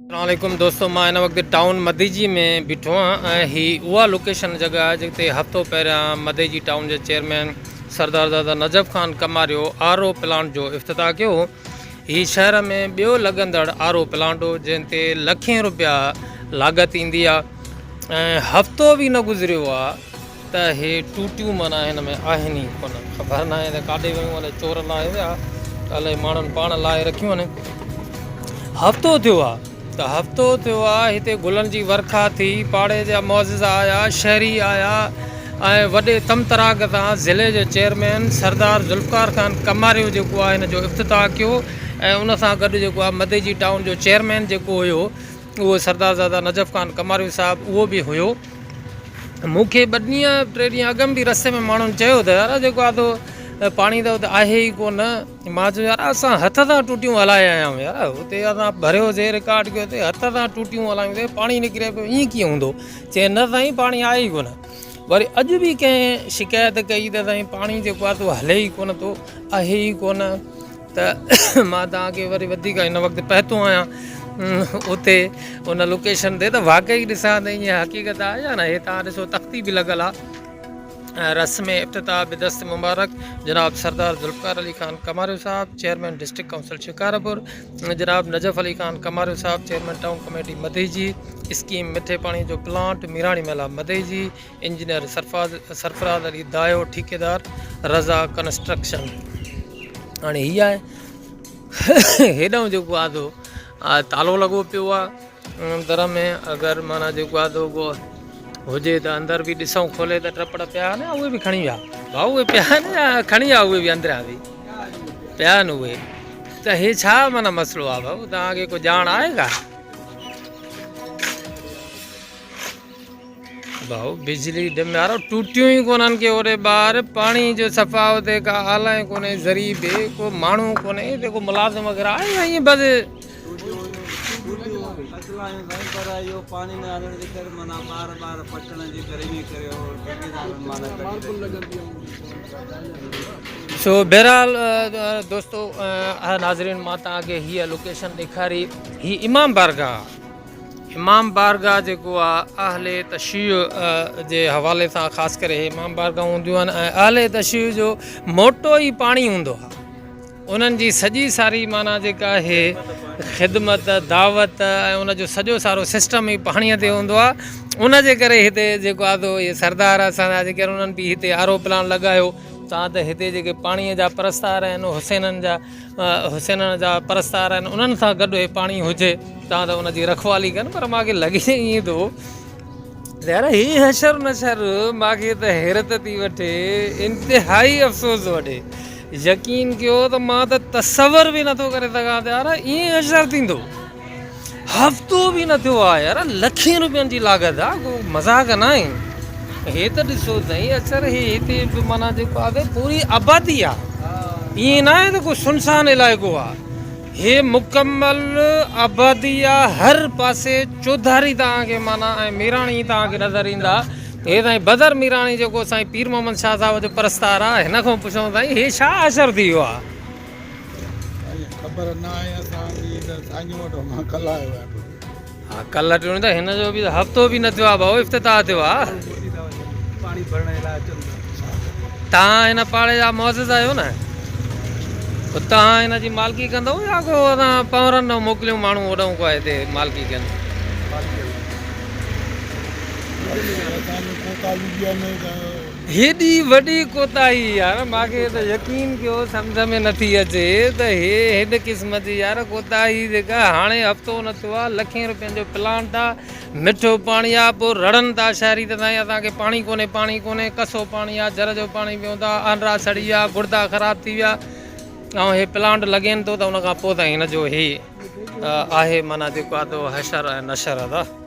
अस्सलामुअलैकुम दोस्तों, मां इन वक्त टाउन मदीजी में बीठो आहियां। ही उहा लोकेशन जगह है जिते हफ़्तो पहिरियां मदीजी टाउन के चेयरमैन सरदार दादा नजफ़ खान कमारियो RO प्लांट जो इफ़्तिताह कियो। ही शहर में ॿियो लॻंदड़ RO प्लांट हो जंहिं ते लखें रुपया लागत ईंदी आहे ऐं हफ़्तो बि न गुज़रियो आहे त हे टूटियूं माना हिन में आहिनि ई कोन। ख़बर न आहे त काॾे वियूं, अलाए चोर लाहे विया, अलाए माण्हुनि पाण लाहे रखियूं आहिनि। हफ़्तो थियो आहे त हफ़्तो थियो आहे हिते गुलनि जी वर्खा थी, पाड़े जा मुअज़्ज़िज़ आया, शहरी आया ऐं वॾे तमतराग तां ज़िले जो चेयरमैन सरदार ज़ुल्फ़िकार खान कमारियो जेको आहे हिन जो इफ़्तिताह कयो ऐं उन सां गॾु जेको आहे मदीजी टाउन जो चेयरमैन जेको हुयो उहो सरदार दादा नजफ़ खान कमारियो साहिबु उहो बि हुयो। मूंखे 2 ॾींहं 3 ॾींहं अॻु बि रस्ते में माण्हुनि चयो त यार जेको आहे तो पाणी त उते आहे ई कोन। मां चयो यार असां हथ सां टूटियूं हलाए आया आहियूं यार, हुते असां भरियोसीं रिकॉर्ड कयो ते हथ सां टूटियूं हलायूं पाणी निकिरे पियो, ईअं कीअं हूंदो? चए न साईं पाणी आहे ई कोन। वरी अॼु बि कंहिं शिकायत कई त साईं पाणी जेको आहे तो हले ई कोन थो, आहे ई कोन। त मां तव्हांखे वरी वधीक हिन वक़्तु पहुतो आहियां उते उन लोकेशन ते, त वाक़ई ॾिसां त ईअं हक़ीक़त आहे या न। हे तव्हां ॾिसो तख़्ती बि लॻल आहे। रस्म इफ़्तिताह बिदस्त मुबारक जनाब सरदार ज़ुल्फ़िकार अली खान कमारियो साहब चेयरमैन डिस्ट्रिक्ट काउंसिल शिकारपुर, जनाब नजफ़ अली खान कमारियो साहब चेयरमैन टाउन कमेटी मदीजी, स्कीम मिठे पानी जो प्लांट मीराणी मेला मदीजी, इंजीनियर सरफराज अली दायो, ठेकेदार रज़ा कंस्ट्रक्शन। हाणे हीअ आहे हेॾां जेको आहे तो तालो लॻो पियो आहे दर में। अगरि माना जेको आहे तो हुजे त अंदर बि ॾिसूं खोले त टपड़ पिया आहिनि, उहे बि खणी विया भाऊ, उहे पिया आहिनि या खणी विया उहे बि अंदरां बि पिया आहिनि उहे। त हे छा माना मसइलो आहे भाऊ, तव्हांखे को ॼाण आहे का भाऊ? बिजली डिम वारो टूटियूं ई कोन्हनि के ओड़े ॿार, पाणी जो सफ़ा हुते का आला कोन्हे, ज़री बि को माण्हू कोन्हे, जेको मुलाज़िम वग़ैरह आहे या ईअं बसि पानी न हलण जे करे माना बार पटण जे करे बि करे सो बहरहाल दोस्तों नाज़रीन मां तव्हांखे हीअ लोकेशन ॾेखारी। ही इमाम बारगाह जेको आहे अहले तशय्युअ जे हवाले सां ख़ासि करे इमाम बारगाह हूंदियूं आहिनि ऐं अहले तशय्युअ जो मोटो ई पाणी हूंदो आहे। उन्हनि जी सॼी सारी माना जेका आहे ख़िदमत दावत ऐं उनजो सॼो सारो सिस्टम ई पाणीअ ते हूंदो आहे। उन जे करे हिते जेको आहे तो इहे सरदार असांजा जेके उन्हनि बि हिते RO प्लांट लॻायो। तव्हां त हिते जेके पाणीअ जा परस्तार आहिनि, हुसैननि जा परस्तार आहिनि, उन्हनि सां गॾु हे पाणी हुजे, तव्हां त उनजी रखवाली कनि। पर मूंखे लॻे ईअं थो यार हीअ हशर नशर मूंखे त हैरत थी वठे, इंतिहाई अफ़सोस वठे। यकीन कयो त मां त तसवर बि नथो करे सघां त यार ईअं असरु थींदो। हफ़्तो बि न थियो आहे यार, लखें रुपयनि जी लागत आहे, को मज़ाक न आहे। हे त ॾिसो साईं अक्सर हे हिते बि माना जेको आहे पूरी आबादी आहे, ईअं न आहे त को सुनसान इलाइक़ो आहे। हे मुकमल आबादी आहे, हर पासे चौधारी तव्हांखे माना ऐं मीराणी तव्हांखे नज़र ईंदा। हे साईं बदर मीराणी जेको साईं पीर मोहम्मद शाह साहिब जो परस्तार आहे, हिन खां पुछूं साईं हे छा असरु थी वियो आहे? ख़बर न आहे असांजी त साईं वटि मां कल्ह आयो आहियां। हा कल्ह टियों त हिन जो बि हफ़्तो बि न थियो आहे भाऊ, इफ़्तिताह थियो आहे। पाणी भरण लाइ तव्हां हिन पाड़े जा मुअज़्ज़िज़ आहियो न, तव्हां हिन जी मालिकी कंदव या को असां पवरनि मोकिलियूं माण्हू होॾां को आहे हिते मालिकी कनि? हेॾी वॾी कोताही यार, मूंखे त यकीन कयो सम्झ में नथी अचे त हेॾ क़िस्म जी यार कोताही जेका हाणे हफ़्तो न थियो आहे। लखें रुपयनि जो प्लांट आहे, मिठो पाणी आहे, पोइ रड़नि था शहरी त साईं असांखे पाणी कोन्हे, कसो पाणी आहे, जर जो पाणी पियूं था, आंड्रा सड़ी आहे, गुर्दा ख़राब थी विया ऐं हे प्लांट लॻेनि थो त उनखां पोइ त हिन जो हे आहे माना जेको आहे तो हशर ऐं नशर आहे।